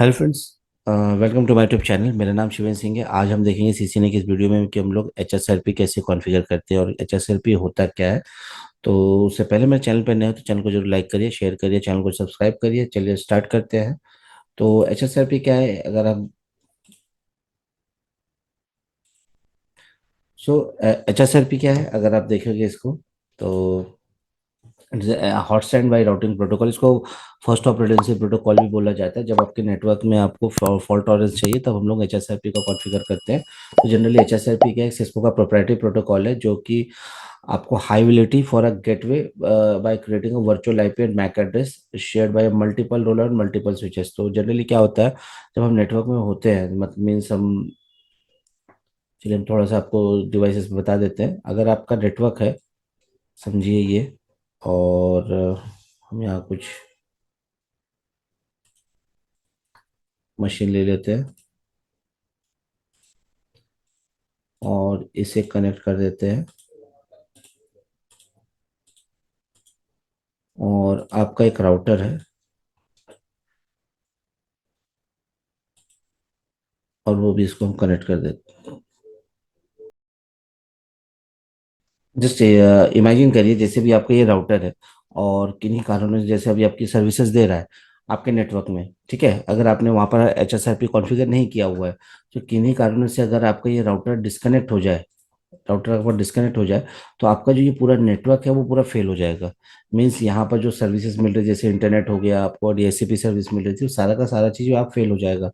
Hello friends. Welcome to my YouTube channel. मेरा नाम शिवेंद्र सिंह है। आज हम देखेंगे सीसीएनए की इस वीडियो में कि हम लोग एचएसएलपी कैसे कॉन्फ़िगर करते हैं और एचएसएलपी होता क्या है। तो उससे पहले मेरे चैनल पर नए हो तो चैनल को जरूर लाइक करिए, शेयर करिए, चैनल को सब्सक्राइब करिए। चलिए स्टार्ट करते हैं। तो एचएसएलपी क्या है अगर आप सो एचएसएलपी क्या है अगर आप देखेंगे इसको तो hot stand by routing protocol, इसको फर्स्ट ऑफ रिडंडेंसी प्रोटोकॉल भी बोला जाता है। जब आपके नेटवर्क में आपको फॉल्ट टॉलरेंस चाहिए तब हम लोग एचएसआरपी को कॉन्फ़िगर करते हैं। तो जनरली एचएसआरपी क्या है, सिस्को का प्रोप्राइटरी प्रोटोकॉल है जो कि आपको high ability for a gateway by creating a virtual IP and MAC address shared by multiple roller and multiple switches. तो जनरली क्या होता है जब हम नेटवर्क में होते हैं, मतलब मीन्स हम, चलिए हम थोड़ा सा आपको डिवाइसेस बता देते हैं। अगर आपका नेटवर्क है, समझिए ये, और हम यहाँ कुछ मशीन ले लेते हैं और इसे कनेक्ट कर देते हैं। और आपका एक राउटर है और वो भी इसको हम कनेक्ट कर देते हैं। जस्ट इमेजिन करिए जैसे भी आपका ये राउटर है और किन्हीं कारणों से जैसे अभी आपकी सर्विसेज दे रहा है आपके नेटवर्क में, ठीक है। अगर आपने वहाँ पर H S R P configure नहीं किया हुआ है तो किन्हीं कारणों से अगर आपका ये राउटर डिस्कनेक्ट हो जाए, राउटर अगर डिस्कनेक्ट हो जाए तो आपका जो ये पूरा नेटवर्क है वो पूरा फेल हो जाएगा। मीन्स यहाँ पर जो सर्विसेज मिल रही है जैसे इंटरनेट हो गया आपको और डीएससीपी सर्विस मिल रही थी, वो सारा का सारा चीज़ आप फेल हो जाएगा।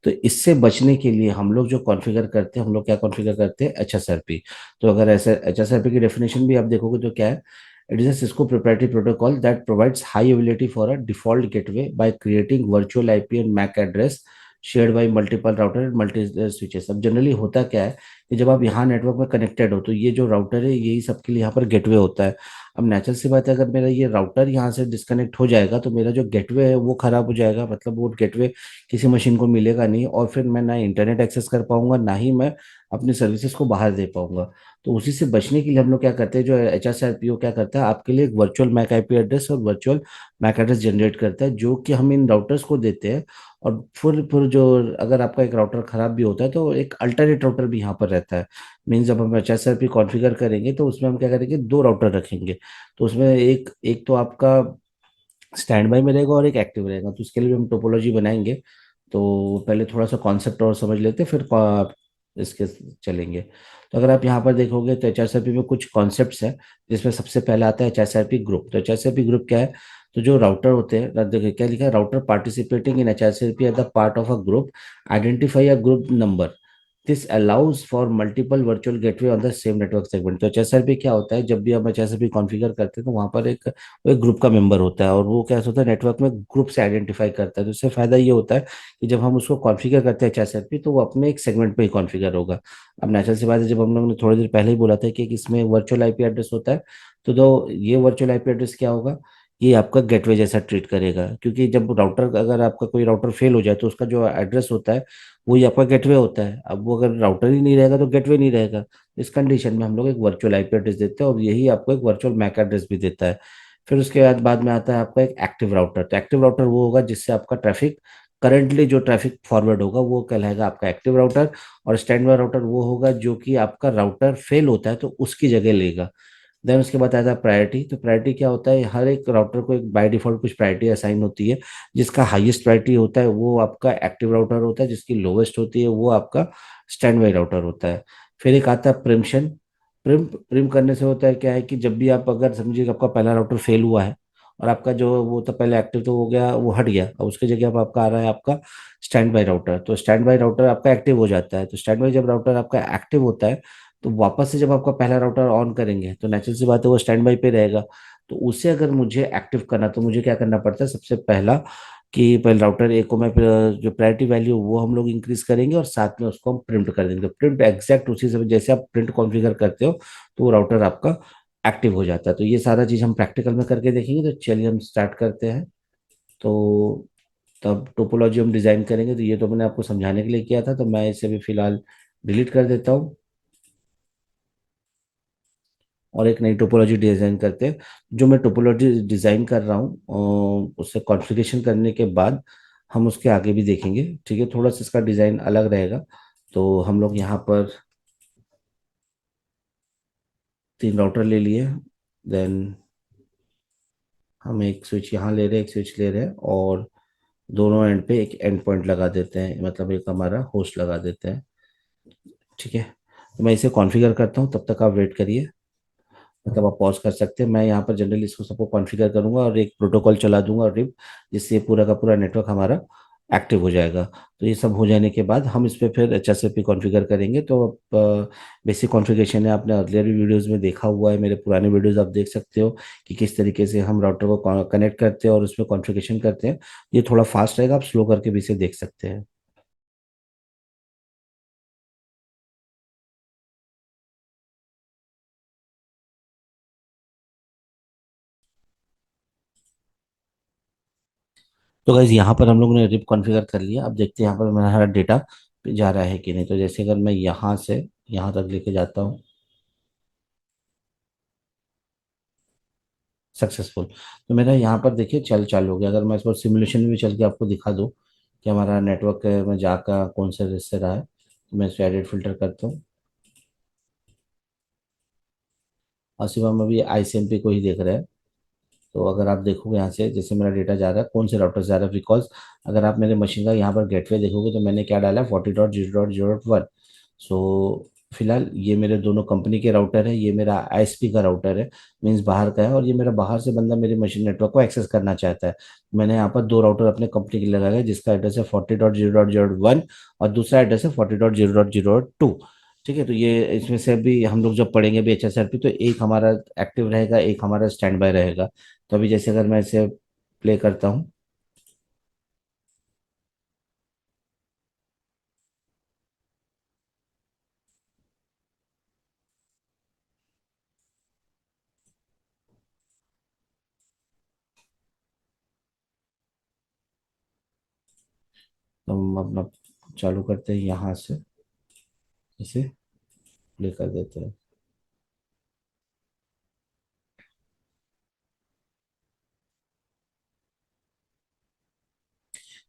तो इससे बचने के लिए हम लोग जो कॉन्फ़िगर करते हैं, हम लोग क्या कॉन्फ़िगर करते हैं, एचएसआरपी। तो अगर ऐसे एचएसआरपी की डेफिनेशन भी आप देखोगे तो क्या है, it is a Cisco proprietary protocol that provides high availability for a default gateway by creating virtual IP and MAC address shared by multiple router and multi switches। अब जनरली होता क्या है कि जब आप यहाँ नेटवर्क में कनेक्टेड हो तो ये जो राउटर है यही सबके लिए यहाँ पर गेटवे होता है। अब नेचुरल सी बात है, अगर मेरा ये राउटर यहाँ से डिस्कनेक्ट हो जाएगा तो मेरा जो गेटवे है वो खराब हो जाएगा, मतलब वो गेटवे किसी मशीन को मिलेगा नहीं और फिर मैं ना इंटरनेट एक्सेस कर पाऊंगा ना ही मैं अपनी सर्विसेज को बाहर दे पाऊंगा। तो उसी से बचने के लिए हम लोग क्या करते हैं, जो H S R P O क्या करता है आपके लिए एक वर्चुअल मैक आईपी एड्रेस और वर्चुअल मैक एड्रेस जनरेट करता है जो कि हम इन राउटर्स को देते हैं। और फिर जो अगर आपका एक राउटर खराब भी होता है तो एक अल्टरनेट राउटर भी यहाँ पर रहता है। मीन्स जब हम H S R P configure करेंगे तो उसमें हम क्या करेंगे, दो राउटर रखेंगे। तो उसमें एक एक तो आपका स्टैंड बाई में रहेगा और एक एक्टिव रहेगा। तो उसके लिए भी हम टोपोलॉजी बनाएंगे। तो पहले थोड़ा सा कॉन्सेप्ट और समझ लेते हैं, फिर इसके चलेंगे। तो अगर आप यहाँ पर देखोगे तो एचआरसीपी में कुछ कॉन्सेप्ट्स हैं जिसमें सबसे पहला आता है एचआरसीपी ग्रुप। तो एचआरसीपी ग्रुप क्या है, तो जो राउटर होते हैं, देखिए क्या लिखा है, router participating in HRCP at the part of a group identify a group number, this allows for multiple virtual gateway on the same network segment. तो एचएसआरपी क्या होता है, जब भी हम एचएसआरपी कॉन्फ़िगर करते हैं तो वहाँ पर एक ग्रुप का मेंबर होता है और वो क्या होता है नेटवर्क में ग्रुप से आइडेंटिफाई करता है। तो इससे फायदा ये होता है कि जब हम उसको कॉन्फ़िगर करते हैं एचएसआरपी तो वो अपने एक सेगमेंट पे ही कॉन्फ़िगर होगा। अब नेचुरल सी बात है, जब हम लोग ने थोड़ी देर पहले ही बोला था कि इसमें वर्चुअल आईपी एड्रेस होता है, तो दो ये वर्चुअल आईपी एड्रेस क्या होगा, ये आपका गेटवे जैसा ट्रीट करेगा। क्योंकि जब राउटर, अगर आपका कोई राउटर फेल हो जाए तो उसका जो एड्रेस होता है वही आपका गेटवे होता है। अब वो अगर राउटर ही नहीं रहेगा तो गेटवे नहीं रहेगा। इस कंडीशन में हम लोग एक वर्चुअल आईपी एड्रेस देते हैं और यही आपको एक वर्चुअल मैक एड्रेस भी देता है। फिर उसके बाद में आता है आपका एक एक्टिव राउटर। तो एक्टिव राउटर वो होगा जिससे आपका ट्रैफिक, करंटली जो ट्रैफिक फॉरवर्ड होगा वो कहलाएगा आपका एक्टिव राउटर। और स्टैंड बाय राउटर वो होगा जो कि आपका राउटर फेल होता है तो उसकी जगह लेगा। देन उसके बाद आता है प्रायोरिटी। तो प्रायोरिटी क्या होता है, हर एक राउटर को एक बाय डिफॉल्ट कुछ प्रायोरिटी असाइन होती है। जिसका हाईएस्ट प्रायोरिटी होता है वो आपका एक्टिव राउटर होता है, जिसकी लोवेस्ट होती है वो आपका स्टैंड बाय राउटर होता है। फिर एक आता है प्रिम्पशन। प्रिम करने से होता है क्या है कि जब भी आप, अगर समझिए कि आपका पहला राउटर फेल हुआ है और आपका जो वो तो पहले एक्टिव तो हो गया, वो हट गया, अब उसकी जगह अब आपका आ रहा है आपका स्टैंड बाय राउटर। तो स्टैंड बाय राउटर आपका एक्टिव हो जाता है। तो स्टैंड बाय जब राउटर आपका एक्टिव होता है तो वापस से जब आपका पहला राउटर ऑन करेंगे तो नेचुरल सी बात है वो स्टैंड बाई पे रहेगा। तो उसे अगर मुझे एक्टिव करना तो मुझे क्या करना पड़ता है, सबसे पहला कि पहले राउटर ए को मैं जो प्रायोरिटी वैल्यू वो हम लोग इंक्रीज करेंगे और साथ में उसको हम प्रिंट कर देंगे। तो प्रिंट एग्जैक्ट उसी से जैसे आप प्रिंट कॉन्फ़िगर करते हो तो वो राउटर आपका एक्टिव हो जाता है। तो ये सारा चीज हम प्रैक्टिकल में करके देखेंगे। तो चलिए हम स्टार्ट करते हैं। तो तब टोपोलॉजी हम डिजाइन करेंगे। तो ये तो मैंने आपको समझाने के लिए किया था, तो मैं इसे भी फिलहाल डिलीट कर देता हूँ और एक नई टोपोलॉजी डिजाइन करते हैं। जो मैं टोपोलॉजी डिजाइन कर रहा हूँ उससे कॉन्फ़िगरेशन करने के बाद हम उसके आगे भी देखेंगे, ठीक है, थोड़ा सा इसका डिज़ाइन अलग रहेगा। तो हम लोग यहाँ पर 3 राउटर ले लिए। देन हम एक स्विच यहाँ ले रहे हैं, एक स्विच ले रहे हैं, और दोनों एंड पे एक एंड पॉइंट लगा देते हैं, मतलब एक हमारा होस्ट लगा देते हैं। ठीक है, तो मैं इसे कॉन्फ़िगर करता हूँ, तब तक आप वेट करिए। मतलब आप पॉज कर सकते हैं, मैं यहाँ पर जनरली इसको सबको कॉन्फ़िगर करूंगा और एक प्रोटोकॉल चला दूंगा रिप, जिससे पूरा का पूरा नेटवर्क हमारा एक्टिव हो जाएगा। तो ये सब हो जाने के बाद हम इस पे फिर HSFP कॉन्फ़िगर करेंगे। तो बेसिक कॉन्फ़िगरेशन है, आपने अर्लियर भी वीडियोज़ में देखा हुआ है, मेरे पुराने वीडियोज़ आप देख सकते हो कि किस तरीके से हम राउटर को कनेक्ट करते हैं और उसमें कॉन्फ़िगरेशन करते हैं। ये थोड़ा फास्ट रहेगा, आप स्लो करके भी इसे देख सकते हैं। तो गाइज यहाँ पर हम लोगों ने रिप कॉन्फ़िगर कर लिया। अब देखते हैं यहाँ पर मेरा डेटा जा रहा है कि नहीं। तो जैसे अगर मैं यहाँ से यहाँ तक लेके जाता हूँ, सक्सेसफुल। तो मेरा यहाँ पर देखिए चल चालू हो गया। अगर मैं इस पर सिमुलेशन में भी चल के आपको दिखा दूँ कि हमारा नेटवर्क में जाकर कौन से रिश्ते रहा है, तो मैं इस पर एडिट फिल्टर करता हूँ, और सिर्फ हम अभी ICMP को ही देख रहे हैं। तो अगर आप देखोगे यहाँ से जैसे मेरा डेटा जा रहा है, कौन से राउटर से जा रहा है, बिकॉज अगर आप मेरे मशीन का यहाँ पर गेटवे देखोगे तो मैंने क्या डाला है, 40.0.0.1। सो फिलहाल ये मेरे दोनों कंपनी के राउटर है, ये मेरा ISP का राउटर है, मीन्स बाहर का है, और ये मेरा बाहर से बंदा मेरे मशीन नेटवर्क को एक्सेस करना चाहता है। मैंने यहाँ पर 2 राउटर अपने कंपनी के लिए लगाया है, जिसका एड्रेस है 40.0.0.1 और दूसरा एड्रेस है 40.0.0.2। ठीक है, तो ये इसमें से भी हम लोग जब पढ़ेंगे भी HSRP, तो एक हमारा एक्टिव रहेगा, एक हमारा स्टैंड बाय रहेगा। तो अभी जैसे अगर मैं इसे प्ले करता हूँ, तो हम अपना चालू करते हैं यहाँ से, इसे प्ले कर देते हैं।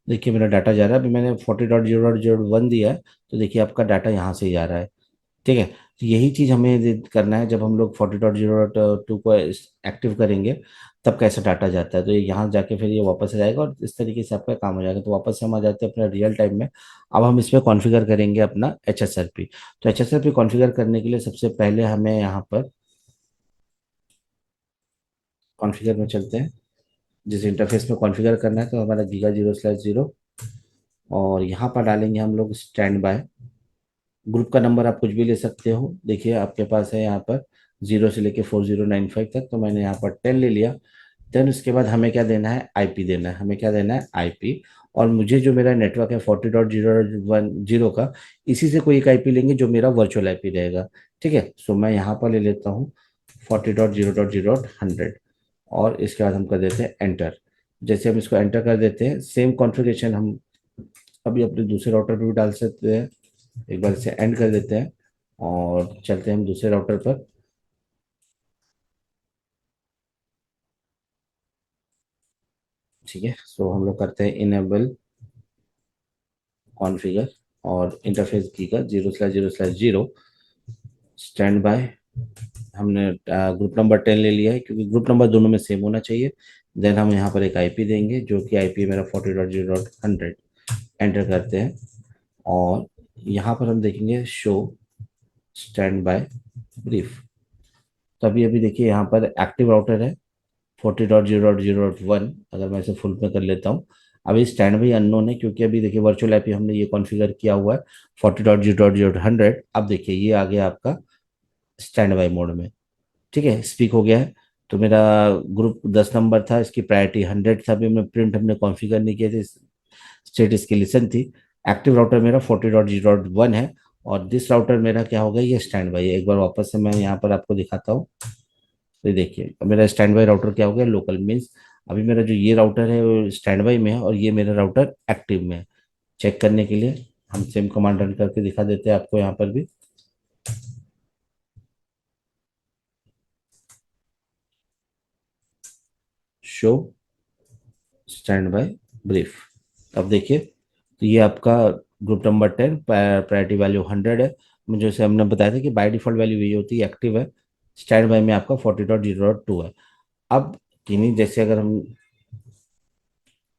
देखिए मेरा डाटा जा रहा है, अभी मैंने 40.0.0.1 दिया है, तो देखिए आपका डाटा यहाँ से ही जा रहा है। ठीक है, तो यही चीज़ हमें करना है, जब हम लोग 40.0.2 को एक्टिव करेंगे तब कैसे डाटा जाता है। तो ये यहाँ जाके फिर ये वापस आ जाएगा और इस तरीके से आपका काम हो जाएगा। तो वापस से हम आ जाते हैं अपने रियल टाइम में। अब हम इसमें कॉन्फ़िगर करेंगे अपना HSRP। तो HSRP कॉन्फ़िगर करने के लिए सबसे पहले हमें यहाँ पर कॉन्फ़िगर में चलते हैं। जिस इंटरफेस में कॉन्फ़िगर करना है, तो हमारा Giga 0/0, और यहाँ पर डालेंगे हम लोग स्टैंड बाय। ग्रुप का नंबर आप कुछ भी ले सकते हो, देखिए आपके पास है यहाँ पर 0 से लेके 4095 तक, तो मैंने यहाँ पर 10 ले लिया। देन उसके बाद हमें क्या देना है, IP देना है। हमें क्या देना है, IP। और मुझे जो मेरा नेटवर्क है 40.0.1 का, इसी से कोई एक IP लेंगे जो मेरा वर्चुअल IP रहेगा। ठीक है, सो मैं यहाँ पर ले लेता हूँ 40.0.0.100, और इसके बाद हम कर देते हैं एंटर। जैसे हम इसको एंटर कर देते हैं, सेम कॉन्फ़िगरेशन हम अभी अपने दूसरे राउटर पर भी डाल सकते हैं। एक बार इसे एंड कर देते हैं और चलते हैं हम दूसरे राउटर पर। ठीक है, सो हम लोग करते हैं इनेबल कॉन्फ़िगर, और इंटरफेस की का 0/0/0 स्टैंड बाय। हमने ग्रुप नंबर 10 ले लिया है, क्योंकि ग्रुप नंबर दोनों में सेम होना चाहिए। देन हम यहाँ पर एक IP देंगे, जो कि IP मेरा 40.0.100। एंटर करते हैं, और यहाँ पर हम देखेंगे शो स्टैंड बाय ब्रीफ। तो अभी अभी देखिए यहाँ पर एक्टिव राउटर है 40.0.0.1। अगर मैं इसे फुल पे कर लेता हूँ, अभी स्टैंड बाई अननोन है, क्योंकि अभी देखिए वर्चुअल IP हमने ये कॉन्फ़िगर किया हुआ है 40.0.0.100। अब देखिए ये आ गया आपका स्टैंड बाई मोड में। ठीक है, स्पीक हो गया है। तो मेरा ग्रुप 10 नंबर था, इसकी प्रायोरिटी 100 था, अभी मैं प्रिंट हमने कॉन्फ़िगर नहीं किया था, स्टेट इसकी लिसन थी। एक्टिव राउटर मेरा 40.0.1 है, और दिस राउटर मेरा क्या होगा, ये स्टैंड बाई है। एक बार वापस से मैं यहाँ पर आपको दिखाता हूँ। तो ये देखिए अब मेरा स्टैंड बाई राउटर क्या हो गया, लोकल मीन्स अभी मेरा जो ये राउटर है वो स्टैंड बाई में है, और ये मेरा राउटर एक्टिव में है। चेक करने के लिए हम सेम कमांड रन करके दिखा देते हैं आपको यहाँ पर भी। Show stand by brief. अब देखिए, तो ये आपका ग्रुप नंबर 10, प्रायोरिटी वैल्यू 100 है। मुझे जैसे हमने बताया था कि बाय डिफॉल्ट वैल्यू ये होती है, एक्टिव है। स्टैंड बाय में आपका 40.0.2 है। अब किन्हीं जैसे अगर हम,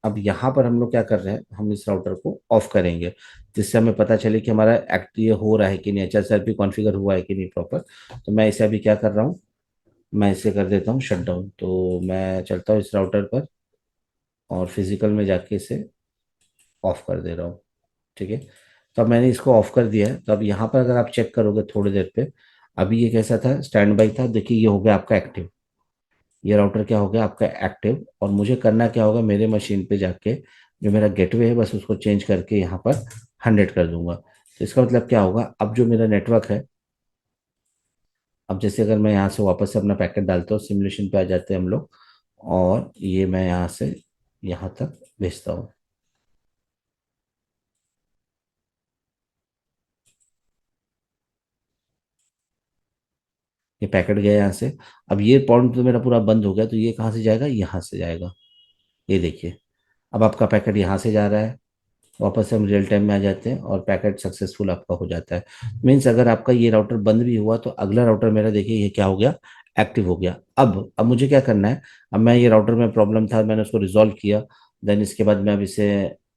अब यहाँ पर हम लोग क्या कर रहे हैं, हम इस राउटर को ऑफ करेंगे, जिससे हमें पता चले कि हमारा एक्ट ये हो रहा है कि नहीं, HSRP कॉन्फ़िगर हुआ है कि नहीं प्रॉपर। तो मैं इसे अभी क्या कर रहा हूँ, मैं इसे कर देता हूँ शट डाउन। तो मैं चलता हूँ इस राउटर पर और फिजिकल में जाके इसे ऑफ कर दे रहा हूँ। ठीक है। तो अब मैंने इसको ऑफ कर दिया है। तो अब यहाँ पर अगर आप चेक करोगे थोड़ी देर पे, अभी ये कैसा था, स्टैंड बाई था, देखिए ये हो गया आपका एक्टिव। ये राउटर क्या हो गया आपका एक्टिव। और मुझे करना क्या होगा, मेरे मशीन पे जाके जो मेरा गेटवे है बस उसको चेंज करके यहाँ पर 100 कर दूंगा। तो इसका मतलब क्या होगा, अब जो मेरा नेटवर्क है, अब जैसे अगर मैं यहाँ से वापस से अपना पैकेट डालता हूँ, सिमुलेशन पे आ जाते हैं हम लोग, और ये मैं यहाँ से यहाँ तक भेजता हूँ। ये पैकेट गया यहाँ से। अब ये पॉइंट तो मेरा पूरा बंद हो गया, तो ये कहाँ से जाएगा, यहाँ से जाएगा। ये देखिए, अब आपका पैकेट यहाँ से जा रहा है। वापस से हम रियल टाइम में आ जाते हैं और पैकेट सक्सेसफुल आपका हो जाता है। मीन्स अगर आपका ये राउटर बंद भी हुआ तो अगला राउटर मेरा देखिए ये क्या हो गया, एक्टिव हो गया। अब मुझे क्या करना है, अब मैं ये राउटर में प्रॉब्लम था, मैंने उसको रिजॉल्व किया। देन इसके बाद मैं अब इसे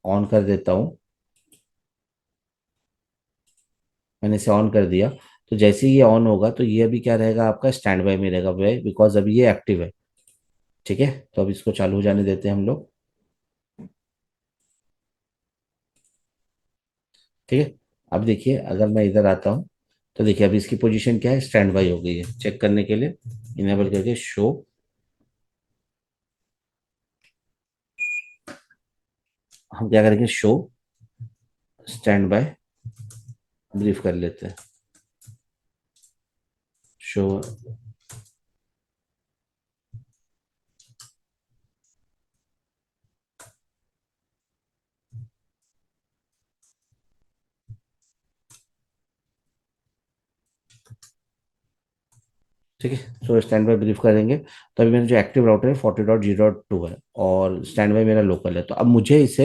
ऑन कर देता हूँ। मैंने इसे ऑन कर दिया। तो जैसे ही ये ऑन होगा तो ये अभी क्या रहेगा, आपका स्टैंड बाय में रहेगा वे, बिकॉज अभी ये एक्टिव है। ठीक है। तो अब इसको चालू हो जाने देते हैं हम लोग। ठीक है। अब देखिए अगर मैं इधर आता हूँ, तो देखिए अभी इसकी पोजीशन क्या है, स्टैंड बाय हो गई है। चेक करने के लिए इनेबल करके शो, हम क्या करेंगे, शो स्टैंड बाय ब्रीफ कर लेते हैं। शो, ठीक है। सो स्टैंड बाय ब्रीफ करेंगे। तो अभी मेरा जो एक्टिव राउटर है 40.0.2 है, और स्टैंड बाय मेरा लोकल है। तो अब मुझे इसे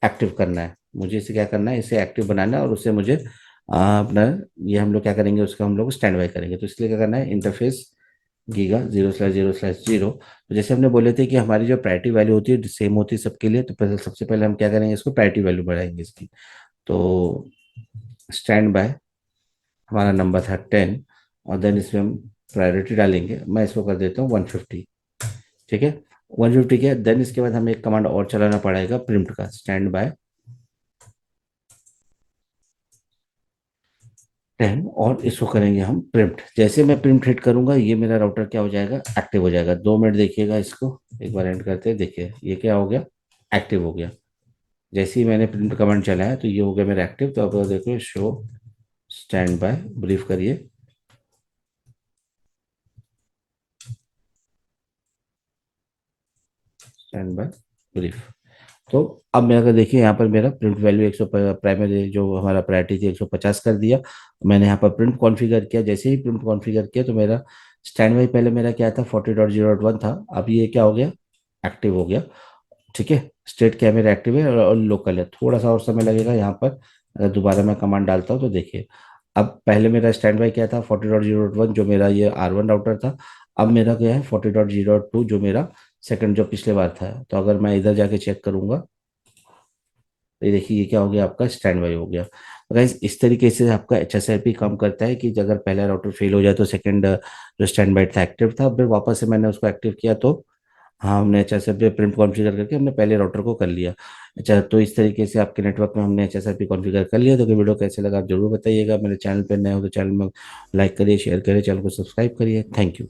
एक्टिव करना है, मुझे इसे क्या करना है, इसे एक्टिव बनाना है। और उससे मुझे अपना, ये हम लोग क्या करेंगे, उसका हम लोग स्टैंड बाय करेंगे। तो इसलिए क्या करना है, इंटरफेस गीगा 0/0/0। तो जैसे हमने बोले थे कि हमारी जो प्रायोरिटी वैल्यू होती है सेम होती है सबके लिए, तो पहले सबसे पहले हम क्या करेंगे, इसको प्रायोरिटी वैल्यू बढ़ाएंगे इसकी। तो स्टैंड बाय हमारा नंबर था 10, और देन इसमें हम प्रायोरिटी डालेंगे। मैं इसको कर देता हूँ 150। ठीक है। 150 के देन इसके बाद हमें एक कमांड और चलाना पड़ेगा, प्रिंट का, स्टैंड बाय 10, और इसको करेंगे हम प्रिंट। जैसे मैं प्रिंट हिट करूंगा, ये मेरा राउटर क्या हो जाएगा, एक्टिव हो जाएगा। 2 मिनट देखिएगा इसको, एक बार एंड करते हैं। देखिए ये क्या हो गया, एक्टिव हो गया। जैसे ही मैंने प्रिंट कमांड चलाया तो ये हो गया मेरा एक्टिव। तो अब देखो, शो स्टैंड बाय ब्रीफ करिए, स्टैंड बाय ब्रीफ। तो अब मैं अगर देखिए यहाँ पर मेरा प्रिंट वैल्यू 100, प्राइमरी जो हमारा प्रायोरिटी थी 150 कर दिया। मैंने यहाँ पर प्रिंट कॉन्फ़िगर किया। जैसे ही प्रिंट कॉन्फ़िगर किया तो मेरा स्टैंड बाई पहले मेरा क्या था, 40.0.1 था, अब ये क्या हो गया, एक्टिव हो गया। ठीक है। स्टेट क्या है, मेरा एक्टिव है और लोकल है। थोड़ा सा और समय लगेगा यहाँ पर, अगर दोबारा मैं कमांड डालता हूँ तो देखिए। अब पहले मेरा स्टैंड बाई क्या था, 40.0.1, जो मेरा ये R1 राउटर था। अब मेरा क्या है 40.0.2, जो मेरा सेकंड, जो पिछले बार था। तो अगर मैं इधर जाके चेक करूंगा, तो ये देखिए ये क्या हो गया, आपका स्टैंड बाई हो गया। तो गाइस इस तरीके से आपका HSIP काम करता है कि अगर पहला राउटर फेल हो जाए तो सेकंड जो स्टैंड बाई था एक्टिव था, फिर वापस से मैंने उसको एक्टिव किया तो हाँ, हमने HSIP प्रिंट कॉन्फ़िगर करके हमने पहले राउटर को कर लिया। अच्छा, तो इस तरीके से आपके नेटवर्क में हमने HSIP कॉन्फ़िगर कर लिया। तो कि वीडियो कैसे लगा आप जरूर बताइएगा। मेरे चैनल पर नए हो तो चैनल में लाइक करिए, शेयर करिए, चैनल को सब्सक्राइब करिए। Thank you.